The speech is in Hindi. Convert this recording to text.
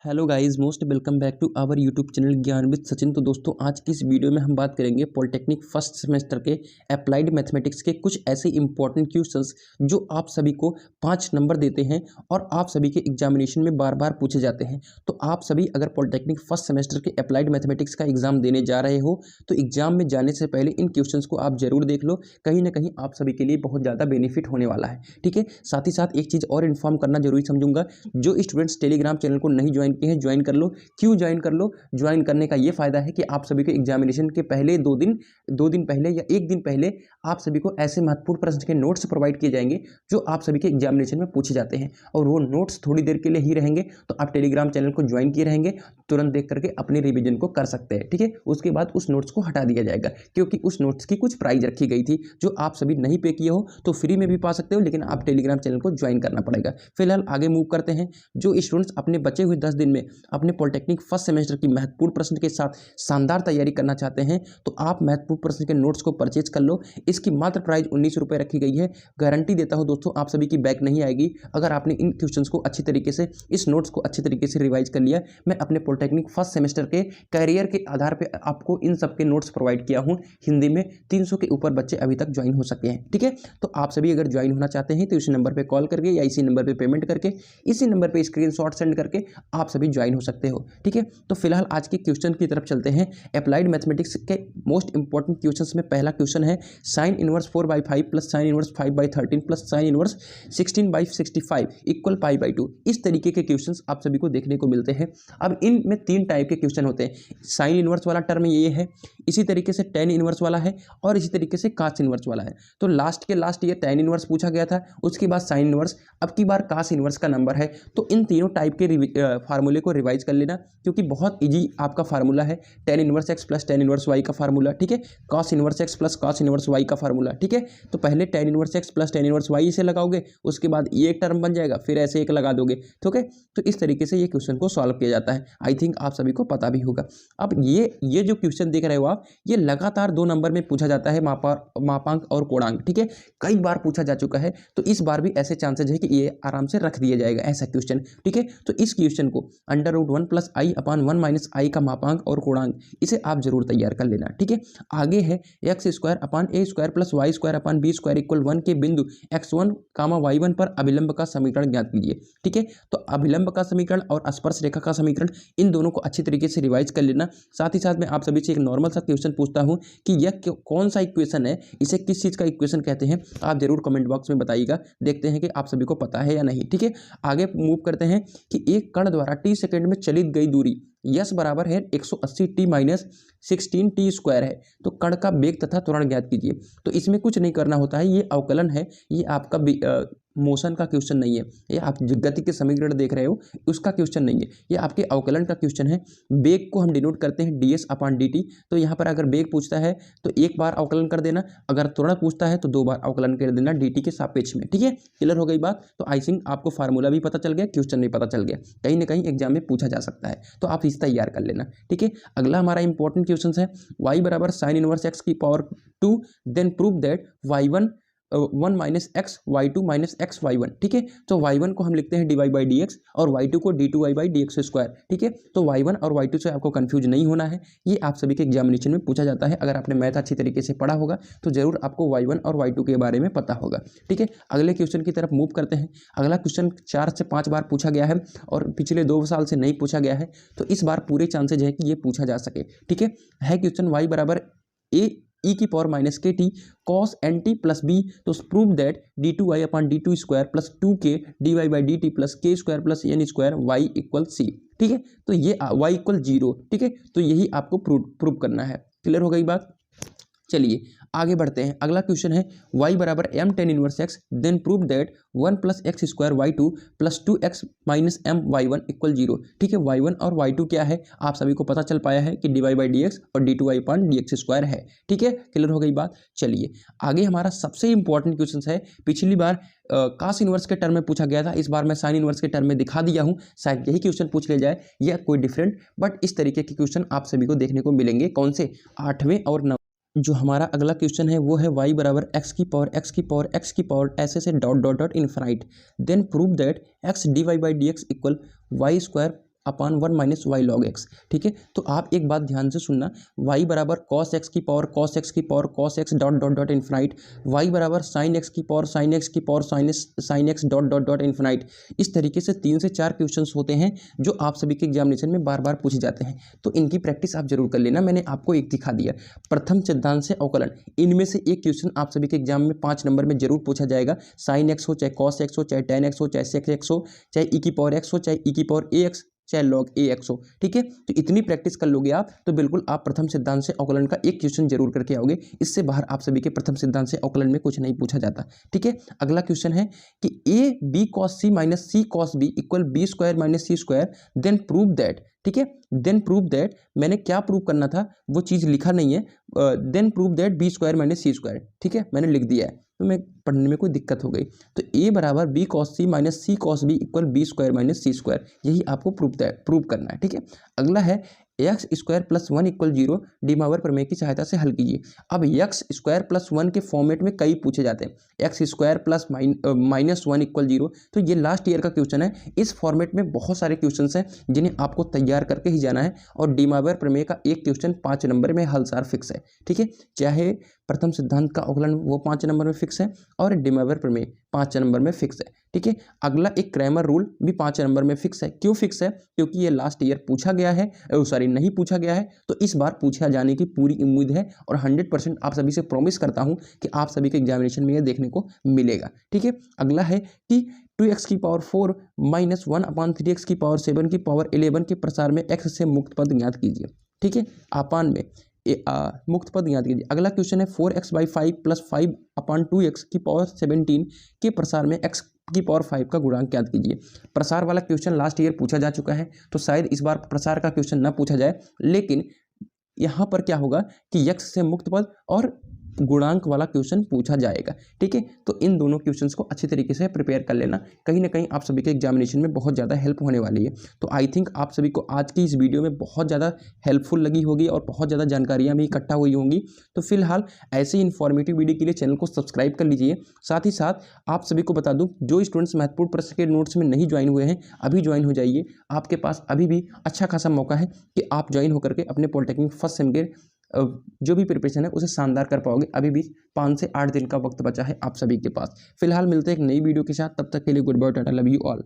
Hello guys, most welcome back to our YouTube channel Gyan with Sachin. तो दोस्तों, आज की इस वीडियो में हम बात करेंगे पॉलिटेक्निक फर्स्ट सेमेस्टर के अप्लाइड मैथमेटिक्स के कुछ ऐसे इंपॉर्टेंट क्वेश्चंस जो आप सभी को 5 नंबर देते हैं और आप सभी के एग्जामिनेशन में बार बार पूछे जाते हैं। तो आप सभी अगर पॉलिटेक्निक फर्स्ट सेमेस्टर के अप्लाइड मैथमेटिक्स का एग्जाम देने जा रहे हो तो एग्जाम में जाने से पहले इन क्वेश्चन को आप जरूर देख लो। कहीं ना कहीं आप सभी के लिए बहुत ज़्यादा बेनिफिट होने वाला है। ठीक है, साथ ही साथ एक चीज़ और इन्फॉर्म करना जरूरी समझूंगा, जो स्टूडेंट्स टेलीग्राम चैनल को नहीं ज्वाइन किए हैं ज्वाइन कर लो। क्यों ज्वाइन कर लो? ज्वाइन करने का ये फायदा है कि आप सभी को एग्जामिनेशन के पहले 2 दिन पहले या 1 दिन पहले आप सभी को ऐसे महत्वपूर्ण प्रश्न के नोट्स प्रोवाइड किए जाएंगे जो आप सभी के एग्जामिनेशन में पूछे जाते हैं, और वो नोट्स थोड़ी देर के लिए ही रहेंगे। तो आप टेलीग्राम चैनल को ज्वाइन किए रहेंगे, तुरंत देख करके अपने रिवीजन को कर सकते हैं। ठीक है, उसके बाद उस नोट्स को हटा दिया जाएगा, क्योंकि उस नोट्स की कुछ प्राइस रखी गई थी जो आप सभी नहीं पे किए हो तो फ्री में भी पा सकते हो, लेकिन आप टेलीग्राम चैनल को ज्वाइन करना पड़ेगा। फिलहाल आगे मूव करते हैं। जो स्टूडेंट्स अपने बचे हुए 10 दिन में अपने पॉलिटेक्निक फर्स्ट सेमेस्टर की महत्वपूर्ण प्रश्न के साथ शानदार तैयारी करना चाहते हैं तो आप महत्वपूर्ण प्रश्न के नोट्स को परचेज कर लो। इसकी मात्र प्राइस 19 रुपये रखी गई है। गारंटी देता हूं दोस्तों, आप सभी की बैक नहीं आएगी अगर आपने इन क्वेश्चंस को अच्छी तरीके से, इस नोट्स को अच्छी तरीके से रिवाइज कर लिया। मैं अपने पॉलिटेक्निक फर्स्ट सेमेस्टर के कैरियर के आधार पर आपको इन सबके नोट्स प्रोवाइड किया हूँ। हिंदी में 300 के ऊपर बच्चे अभी तक ज्वाइन हो सके हैं। ठीक है, तो आप सभी अगर ज्वाइन होना चाहते हैं तो इसी नंबर पर कॉल करके या इसी नंबर पर पेमेंट करके, इसी नंबर पर स्क्रीनशॉट सेंड करके आप सभी ज्वाइन हो सकते हो। ठीक है, तो फिलहाल आज के क्वेश्चन की तरफ चलते हैं। अप्लाइड मैथमेटिक्स के मोस्ट इंपॉर्टेंट क्वेश्चंस में पहला क्वेश्चन है sine inverse 4/5 plus sine inverse 5/13 plus sine inverse 16/65 equal π/2। इस तरीके के क्वेश्चंस आप सभी को देखने को मिलते हैं। अब इनमें 3 टाइप के क्वेश्चन होते हैं। साइन इनवर्स वाला टर्म ये है, इसी तरीके से टेन इनवर्स वाला है, और इसी तरीके से कास इनवर्स वाला है। तो लास्ट ये टेन इनवर्स पूछा गया था, उसके बाद साइन इनवर्स, अब की बार कास इनवर्स का नंबर है। तो इन तीनों टाइप के फार्मूले को रिवाइज कर लेना, क्योंकि बहुत ईजी आपका फार्मूला है। Tan inverse x plus tan inverse y का फार्मूला, ठीक है। Cos inverse x plus cos inverse y का फार्मूला, ठीक है। तो पहले tan inverse x plus tan inverse y से लगाओगे, उसके बाद ये एक टर्म बन जाएगा, फिर ऐसे एक लगा दोगे। ठीक है, तो इस तरीके से ये क्वेश्चन को सॉल्व किया जाता है। आई थिंक आप सभी को पता भी होगा। अब ये जो क्वेश्चन देख रहे हो आप, ये लगातार 2 नंबर में पूछा जाता है, मापांक और कोणांक। ठीक है, कई बार पूछा जा चुका है, तो इस बार भी ऐसे चांसेज है कि ये आराम से रख दिया जाएगा ऐसा क्वेश्चन। ठीक है, तो इस क्वेश्चन को √1 + i/1 - i का मापांक और कोणांक, इसे आप जरूर तैयार कर लेना। ठीक है, आगे है x² / a² + y² / b² = 1 के बिंदु x1, y1 पर अभिलंब का समीकरण ज्ञात कीजिए। ठीक है, तो अभिलंब का समीकरण और स्पर्श रेखा का समीकरण, इन दोनों को अच्छी तरीके से रिवाइज कर लेना। साथ ही साथ मैं आप सभी से एक नॉर्मल सा क्वेश्चन पूछता हूं कि यह कौन सा इक्वेशन है, इसे किस चीज का इक्वेशन कहते हैं, आप जरूर कमेंट बॉक्स में बताइएगा। देखते हैं कि आप सभी को पता है या नहीं। ठीक है, आगे मूव करते हैं कि एक कण द्वारा t सेकंड में चलित गई दूरी यस बराबर है 180 t - 16 t² है। तो कण का वेग तथा त्वरण ज्ञात कीजिए। तो इसमें कुछ नहीं करना होता है, ये अवकलन है, ये आपका मोशन का क्वेश्चन नहीं है। ये आप गति के समीकरण देख रहे हो, उसका क्वेश्चन नहीं है, ये आपके अवकलन का क्वेश्चन है। वेग को हम डिनोट करते हैं ds/dt। तो यहाँ पर अगर वेग पूछता है तो एक बार अवकलन कर देना, अगर त्वरण पूछता है तो 2 बार अवकलन कर देना dt के सापेक्ष में। ठीक है, क्लियर हो गई बात। तो आई थिंक आपको फार्मूला भी पता चल गया, क्वेश्चन भी पता चल गया, कहीं ना कहीं एग्जाम में पूछा जा सकता है, तो आप इसे तैयार कर लेना। ठीक है, अगला हमारा इंपॉर्टेंट क्वेश्चन है y = sin inverse x⁴ then prove that y1 1 - x y2 - x y1। ठीक है, तो y1 को हम लिखते हैं dy/dx और y2 को d2y/dx²। ठीक है, तो y1 और y2 से आपको कंफ्यूज नहीं होना है, ये आप सभी के एग्जामिनेशन में पूछा जाता है। अगर आपने मैथ अच्छी तरीके से पढ़ा होगा तो जरूर आपको y1 और y2 के बारे में पता होगा। ठीक है, अगले क्वेश्चन की तरफ मूव करते हैं। अगला क्वेश्चन 4 से 5 बार पूछा गया है और पिछले 2 साल से नहीं पूछा गया है, तो इस बार पूरे चांसेज है कि ये पूछा जा सके। ठीक है question y = a e⁻kt cos nt + b। तो prove that d2y/d2² + 2k dy/dt + k² + n² y = c। ठीक है, तो ये y = 0। ठीक है, तो यही आपको प्रूव करना है। क्लियर हो गई बात। चलिए आगे बढ़ते हैं। अगला क्वेश्चन है y = m tan inverse x then prove that 1 + x² y2 + 2x - m y1 = 0। ठीक है, y1 और y2 क्या है, आप सभी को पता चल पाया है कि dy/dx और d2y/dx² है। ठीक है, क्लियर हो गई बात। चलिए आगे हमारा सबसे इंपॉर्टेंट क्वेश्चन है। पिछली बार कास इनवर्स के टर्म में पूछा गया था, इस बार मैं साइन इनवर्स के टर्म में दिखा दिया हूं, शायद यही क्वेश्चन पूछ लिया जाए या कोई डिफरेंट, बट इस तरीके के क्वेश्चन आप सभी को देखने को मिलेंगे। कौन से? 8वें और 9। जो हमारा अगला क्वेश्चन है वो है y = x⁴ ऐसे से ... infinite then prove that x dy/dx = y² upon 1 minus y log x. ठीक है, तो आप एक बात ध्यान से सुनना, y बराबर कॉस एक्स की पावर कॉस एक्स की power cos x dot dot dot infinite, y बराबर साइन एक्स की पावर साइन एक्स की power sine x dot dot dot infinite. इस तरीके से 3 से 4 क्वेश्चंस होते हैं जो आप सभी के एग्जामिनेशन में बार बार पूछे जाते हैं, तो इनकी प्रैक्टिस आप जरूर कर लेना। मैंने आपको एक दिखा दिया, प्रथम सिद्धांत से अवकलन, इनमें से एक क्वेश्चन आप सभी के एग्जाम में 5 नंबर में जरूर पूछा जाएगा। साइन एक्स हो, चाहे कॉस एक्स हो, चाहे टेन एक्स हो, चाहे सेक एक्स हो, चाहे ई की पावर एक्स हो, चाहे ई की पावर ए एक्स, चाहे लॉग ए एक्स हो। ठीक है, तो इतनी प्रैक्टिस कर लोगे आप तो बिल्कुल आप प्रथम सिद्धांत से अवकलन का एक क्वेश्चन जरूर करके आओगे। इससे बाहर आप सभी के प्रथम सिद्धांत से अवकलन में कुछ नहीं पूछा जाता। ठीक है, अगला क्वेश्चन है कि a b cos C minus C cos B equal B square minus C square, then prove that. ठीक है, देन प्रूव दैट, मैंने क्या प्रूव करना था वो चीज़ लिखा नहीं है, then prove that b square minus C square. ठीक है, मैंने लिख दिया है, तो मैं पढ़ने में कोई दिक्कत हो गई। तो ए बराबर बी कॉस सी माइनस सी cos B equal B square minus सी स्क्वायर, यही आपको प्रूव करना है। ठीक है, अगला है X square plus 1 equal 0, de Moivre प्रमेय की सहायता से हल कीजिए। अब एक्स स्क्वायर प्लस 1 के फॉर्मेट में कई पूछे जाते हैं, x square plus minus 1 equal 0, तो ये लास्ट ईयर का क्वेश्चन है। इस फॉर्मेट में बहुत सारे क्वेश्चन हैं जिन्हें आपको तैयार करके ही जाना है, और डी मावर प्रमेय का एक क्वेश्चन 5 नंबर में हलसार फिक्स है। ठीक है, चाहे प्रथम सिद्धांत का अवकलन वो 5 नंबर में फिक्स है और डी मावर प्रमेय 5 नंबर में फिक्स है। ठीक है, अगला एक क्रैमर रूल भी 5 नंबर में फिक्स है। क्यों फिक्स है? क्योंकि ये लास्ट ईयर पूछा गया है, नहीं पूछा गया है, तो इस बार पूछा जाने की पूरी उम्मीद है, और 100% आप सभी से प्रॉमिस करता हूं कि आप सभी के एग्जामिनेशन में ये देखने को मिलेगा। ठीक है, अगला है कि 2x की पावर 4 माइनस 1/3x की पावर 7 की पावर 11 के प्रसार में x से मुक्त पद ज्ञात कीजिए। ठीक है, आपान में मुक्त पद ज्ञात कीजिए। अगला क्वेश्चन है 4x/5 प्लस 5/2x की पावर 17 के प्रसार में x की पावर 5 का गुणांक ज्ञात कीजिए। प्रसार वाला क्वेश्चन लास्ट ईयर पूछा जा चुका है, तो शायद इस बार प्रसार का क्वेश्चन ना पूछा जाए, लेकिन यहाँ पर क्या होगा कि x से मुक्त पद और गुणांक वाला क्वेश्चन पूछा जाएगा। ठीक है, तो इन दोनों क्वेश्चंस को अच्छी तरीके से प्रिपेयर कर लेना, कहीं ना कहीं आप सभी के एग्जामिनेशन में बहुत ज़्यादा हेल्प होने वाली है। तो आई थिंक आप सभी को आज की इस वीडियो में बहुत ज़्यादा हेल्पफुल लगी होगी और बहुत ज़्यादा जानकारियाँ भी इकट्ठा हुई होंगी। तो फिलहाल ऐसे ही इन्फॉर्मेटिव वीडियो के लिए चैनल को सब्सक्राइब कर लीजिए। साथ ही साथ आप सभी को बता दूँ, जो स्टूडेंट्स महत्वपूर्ण प्रश्न के नोट्स में नहीं ज्वाइन हुए हैं, अभी ज्वाइन हो जाइए। आपके पास अभी भी अच्छा खासा मौका है कि आप ज्वाइन होकर के अपने पॉलिटेक्निक फर्स्ट सेम के जो भी प्रिपरेशन है उसे शानदार कर पाओगे। अभी भी 5 से 8 दिन का वक्त बचा है आप सभी के पास। फिलहाल मिलते हैं एक नई वीडियो के साथ, तब तक के लिए good bye, tata, love you all.